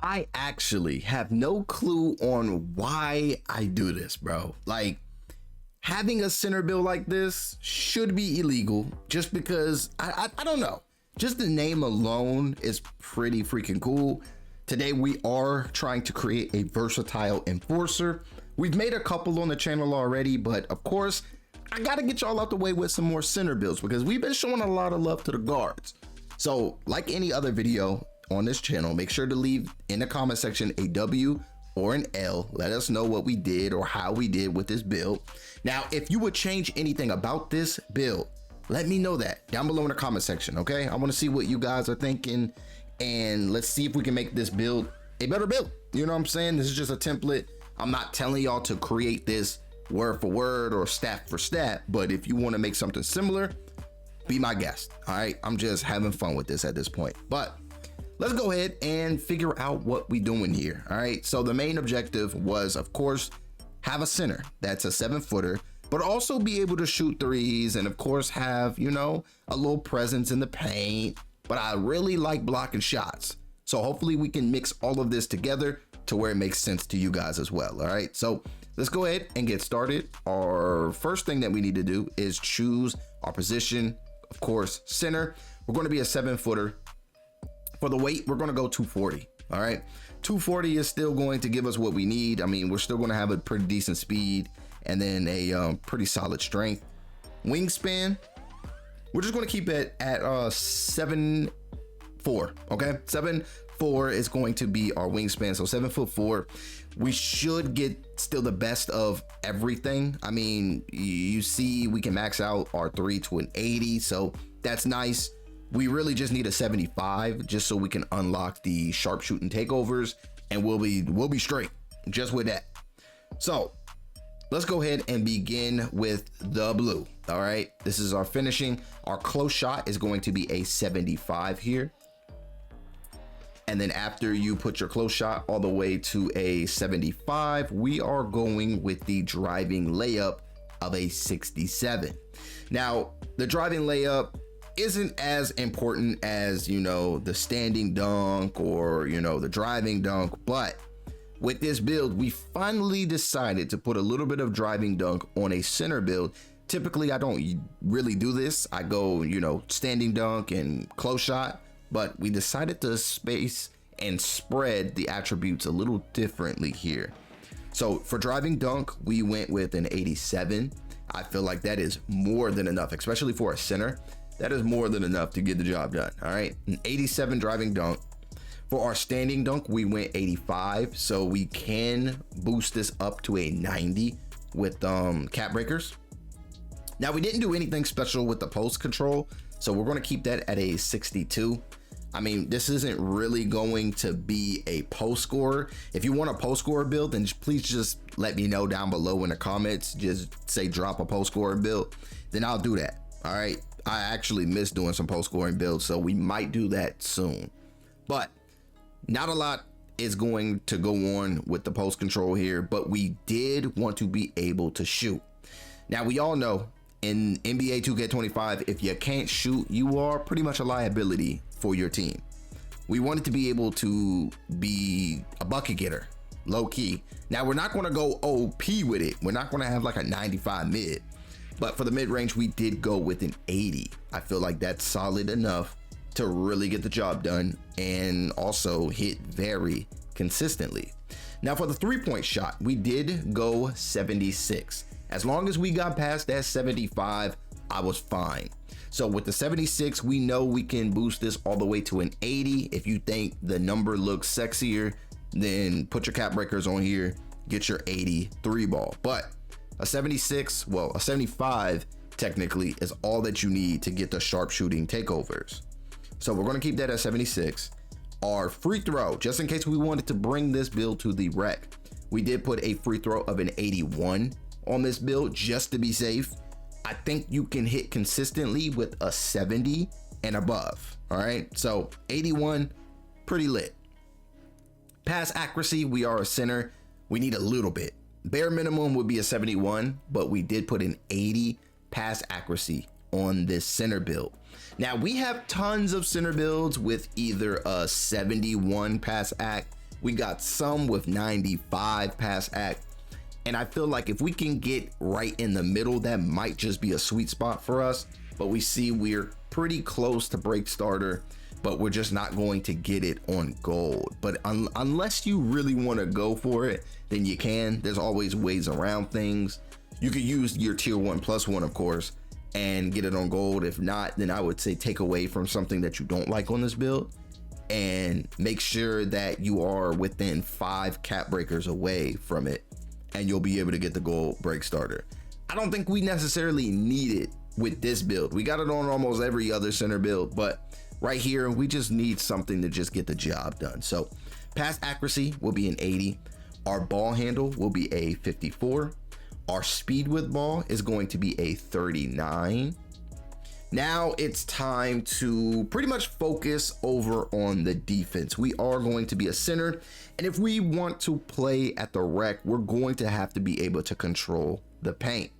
I actually have no clue on why I do this, bro. Like, having a center build like this should be illegal just because I don't know. Just the name alone is pretty freaking cool. Today we are trying to create a versatile enforcer. We've made a couple on the channel already, but of course, I gotta get y'all out the way with some more center builds because we've been showing a lot of love to the guards. So like any other video on this channel, make sure to leave in the comment section a W or an L. Let us know what we did or how we did with this build. Now, if you would change anything about this build, let me know that down below in the comment section, okay? I wanna see what you guys are thinking, and let's see if we can make this build a better build. You know what I'm saying? This is just a template. I'm not telling y'all to create this word for word or stat for stat, but if you wanna make something similar, be my guest, all right? I'm just having fun with this at this point. But let's go ahead and figure out what we doing here, all right? So the main objective was, of course, have a center that's a 7-footer, but also be able to shoot threes and of course have, you know, a little presence in the paint. But I really like blocking shots. So hopefully we can mix all of this together to where it makes sense to you guys as well, all right? So let's go ahead and get started. Our first thing that we need to do is choose our position. Of course, center. We're going to be a 7-footer. For the weight, we're going to go 240. All right. 240 is still going to give us what we need. I mean, we're still going to have a pretty decent speed and then a pretty solid strength. Wingspan, we're just going to keep it at 7'4". Okay. 7'4" is going to be our wingspan. So 7'4". We should get still the best of everything. I mean, you see, we can max out our 3 to an 80. So that's nice. We really just need a 75 just so we can unlock the sharpshooting takeovers, and we'll be straight just with that. So let's go ahead and begin with the blue. All right, this is our finishing. Our close shot is going to be a 75 here. And then after you put your close shot all the way to a 75, we are going with the driving layup of a 67. Now, the driving layup isn't as important as, you know, the standing dunk or, you know, the driving dunk, but with this build, we finally decided to put a little bit of driving dunk on a center build. Typically, I don't really do this. I go, you know, standing dunk and close shot, but we decided to space and spread the attributes a little differently here. So for driving dunk, we went with an 87. I feel like that is more than enough, especially for a center. That is more than enough to get the job done. All right, an 87 driving dunk. For our standing dunk, we went 85. So we can boost this up to a 90 with cap breakers. Now we didn't do anything special with the post control, so we're going to keep that at a 62. I mean, this isn't really going to be a post scorer. If you want a post scorer build, then please just let me know down below in the comments. Just say drop a post scorer build, then I'll do that. All right. I actually miss doing some post scoring builds, so we might do that soon. But not a lot is going to go on with the post control here, but we did want to be able to shoot. Now, we all know in NBA 2K25, if you can't shoot, you are pretty much a liability for your team. We wanted to be able to be a bucket getter, low key. Now, we're not going to go OP with it. We're not going to have like a 95 mid. But for the mid-range, we did go with an 80. I feel like that's solid enough to really get the job done and also hit very consistently. Now for the 3-point shot, we did go 76. As long as we got past that 75, I was fine. So with the 76, we know we can boost this all the way to an 80. If you think the number looks sexier, then put your cap breakers on here, get your 80 3-ball. But a 76, well, a 75 technically is all that you need to get the sharpshooting takeovers. So we're going to keep that at 76. Our free throw, just in case we wanted to bring this build to the wreck, we did put a free throw of an 81 on this build just to be safe. I think you can hit consistently with a 70 and above. All right, so 81, pretty lit. Pass accuracy, we are a center. We need a little bit. Bare minimum would be a 71, but we did put an 80 pass accuracy on this center build. Now we have tons of center builds with either a 71 pass ac We got some with 95 pass act. And I feel like if we can get right in the middle, that might just be a sweet spot for us. But we see we're pretty close to break starter, but we're just not going to get it on gold. But unless you really want to go for it, then you can. There's always ways around things. You could use your tier 1+1, of course, and get it on gold. If not, then I would say take away from something that you don't like on this build and make sure that you are within 5 cap breakers away from it, and you'll be able to get the gold break starter. I don't think we necessarily need it with this build. We got it on almost every other center build, but right here, we just need something to just get the job done. So pass accuracy will be an 80. Our ball handle will be a 54. Our speed with ball is going to be a 39. Now it's time to pretty much focus over on the defense. We are going to be a center, and if we want to play at the rec, we're going to have to be able to control the paint.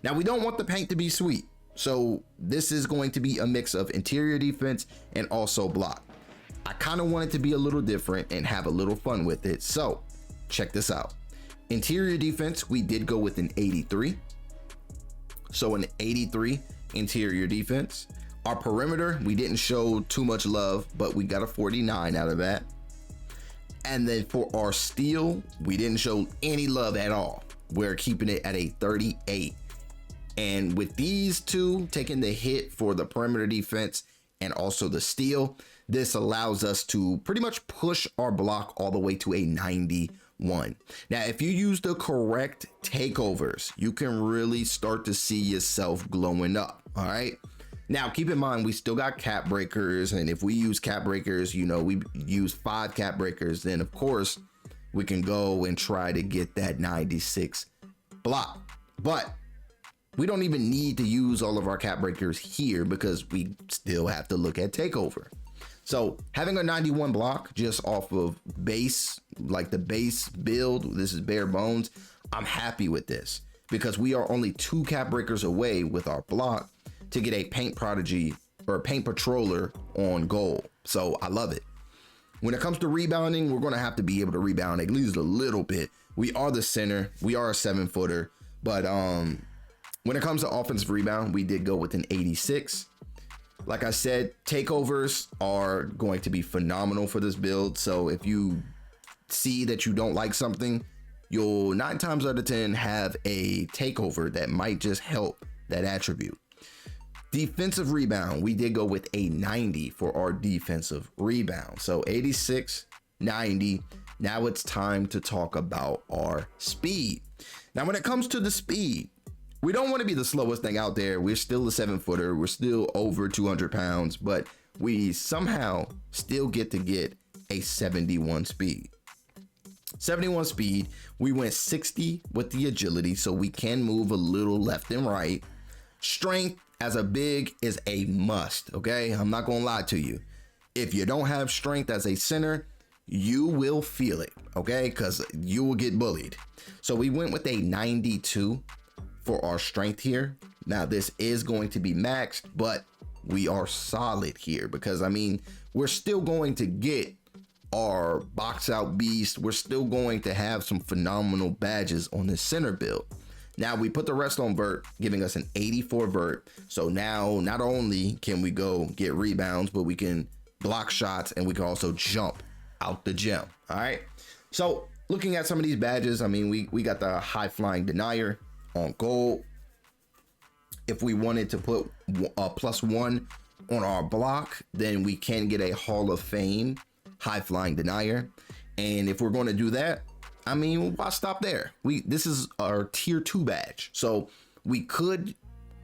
Now, we don't want the paint to be sweet, so this is going to be a mix of interior defense and also block. I kind of want it to be a little different and have a little fun with it, so check this out. Interior defense, we did go with an 83. So an 83 interior defense. Our perimeter, we didn't show too much love, but we got a 49 out of that. And then for our steal, we didn't show any love at all. We're keeping it at a 38. And with these two taking the hit for the perimeter defense and also the steal, this allows us to pretty much push our block all the way to a 91. Now, if you use the correct takeovers, you can really start to see yourself glowing up. All right. Now, keep in mind, we still got cap breakers. And if we use cap breakers, you know, we use 5 cap breakers, then of course we can go and try to get that 96 block. But we don't even need to use all of our cap breakers here because we still have to look at takeover. So having a 91 block just off of base, like the base build, this is bare bones. I'm happy with this because we are only 2 cap breakers away with our block to get a paint prodigy or a paint patroller on goal. So I love it. When it comes to rebounding, we're going to have to be able to rebound at least a little bit. We are the center. We are a 7-footer. But when it comes to offensive rebound, we did go with an 86. Like I said, takeovers are going to be phenomenal for this build. So if you see that you don't like something, you'll 9 times out of 10 have a takeover that might just help that attribute. Defensive rebound, we did go with a 90 for our defensive rebound. So 86, 90. Now it's time to talk about our speed. Now, when it comes to the speed, we don't want to be the slowest thing out there. We're still a 7-footer. We're still over 200 pounds, but we somehow still get a 71 speed. 71 speed, we went 60 with the agility, so we can move a little left and right. Strength as a big is a must, okay? I'm not gonna lie to you. If you don't have strength as a center, you will feel it, okay? Because you will get bullied. So we went with a 92 for our strength here. Now this is going to be maxed, but we are solid here because I mean, we're still going to get our box out beast. We're still going to have some phenomenal badges on this center build. Now we put the rest on vert, giving us an 84 vert. So now not only can we go get rebounds, but we can block shots and we can also jump out the gym. All right. So looking at some of these badges, I mean, we got the high flying denier on gold. If we wanted to put a +1 on our block, then we can get a Hall of Fame high flying denier. And if we're going to do that, I mean, why stop there? This is our tier 2 badge. So we could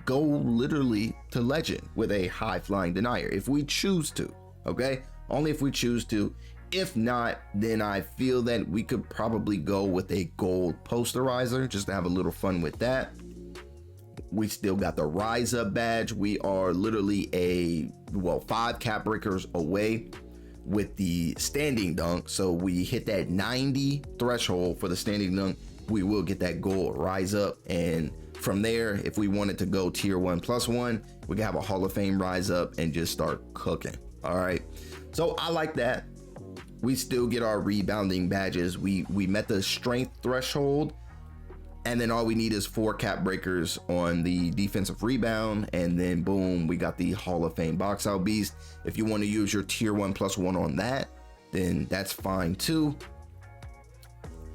go literally to legend with a high flying denier if we choose to, okay? Only if we choose to. If not, then I feel that we could probably go with a gold posterizer just to have a little fun with that. We still got the rise up badge. We are literally 5 cap breakers away with the standing dunk. So we hit that 90 threshold for the standing dunk, we will get that gold rise up. And from there, if we wanted to go tier 1+1, we can have a Hall of Fame rise up and just start cooking. All right. So I like that. we still get our rebounding badges. We met the strength threshold, and then all we need is 4 cap breakers on the defensive rebound, and then boom, we got the Hall of Fame box out beast. If you want to use your tier 1+1 on that, then that's fine too.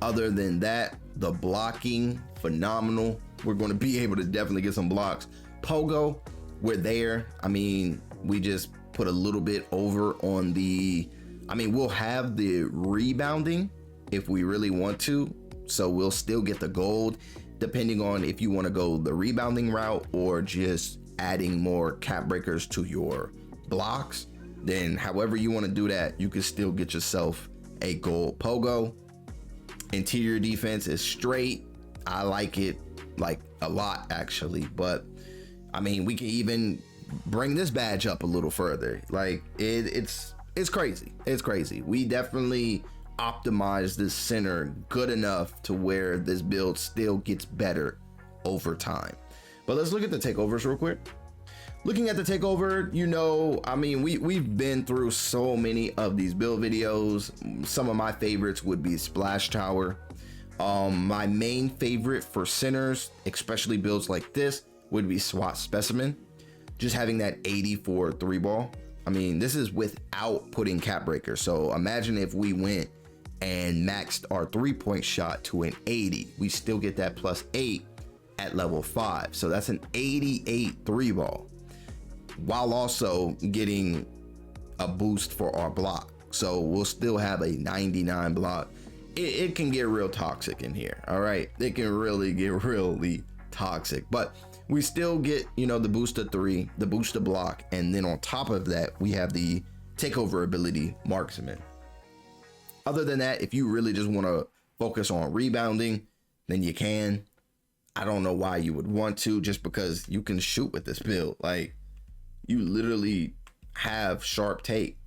Other than that, the blocking, phenomenal. We're going to be able to definitely get some blocks. Pogo, we're there. I mean, we just put a little bit over on the, I mean, we'll have the rebounding if we really want to. So we'll still get the gold, depending on if you want to go the rebounding route or just adding more cap breakers to your blocks. Then however you want to do that, you can still get yourself a gold pogo. Interior defense is straight. I like it like a lot actually, but I mean, we can even bring this badge up a little further. Like it's crazy. It's crazy. We definitely optimize this center good enough to where this build still gets better over time. But let's look at the takeovers real quick. Looking at the takeover, you know, I mean, we've been through so many of these build videos. Some of my favorites would be Splash Tower. My main favorite for centers, especially builds like this, would be SWAT Specimen. Just having that 84 3 ball. I mean, this is without putting cap breaker. So imagine if we went and maxed our 3-point shot to an 80. We still get that +8 at level 5. So that's an 88 3 ball, while also getting a boost for our block. So we'll still have a 99 block. It can get real toxic in here. All right, it can really get really toxic, but we still get, you know, the boost to 3, the boost to block, and then on top of that, we have the takeover ability marksman. Other than that, if you really just want to focus on rebounding, then you can. I don't know why you would want to, just because you can shoot with this build. Like, you literally have sharp take.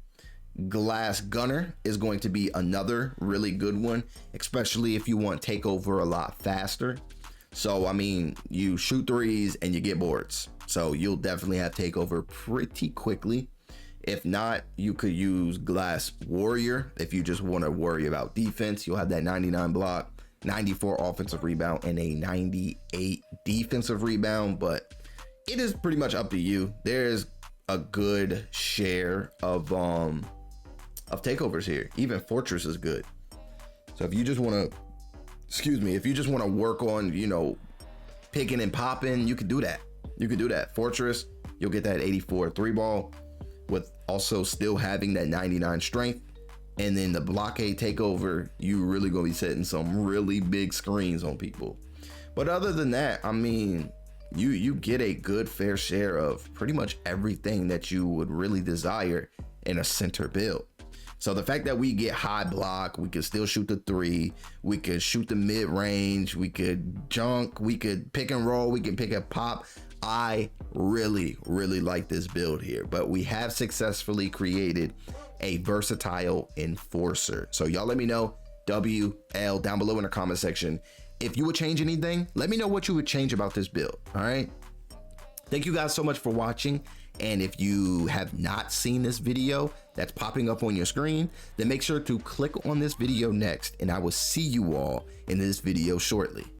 Glass Gunner is going to be another really good one, especially if you want takeover a lot faster. So I mean, you shoot threes and you get boards, so you'll definitely have takeover pretty quickly. If not, you could use Glass Warrior if you just want to worry about defense. You'll have that 99 block, 94 offensive rebound, and a 98 defensive rebound, but it is pretty much up to you. There's a good share of takeovers here. Even Fortress is good. So if you just want to, if you just want to work on, you know, picking and popping, you could do that. You could do that. Fortress, you'll get that 84 3 ball with also still having that 99 strength. And then the blockade takeover, you really gonna be setting some really big screens on people. But other than that, I mean, you get a good fair share of pretty much everything that you would really desire in a center build. So the fact that we get high block, we could still shoot the 3, we could shoot the mid range, we could junk, we could pick and roll, we can pick and pop. I really like this build here, but we have successfully created a versatile enforcer. So y'all let me know, WL, down below in the comment section. If you would change anything, let me know what you would change about this build. All right. Thank you guys so much for watching. And if you have not seen this video that's popping up on your screen, then make sure to click on this video next, and I will see you all in this video shortly.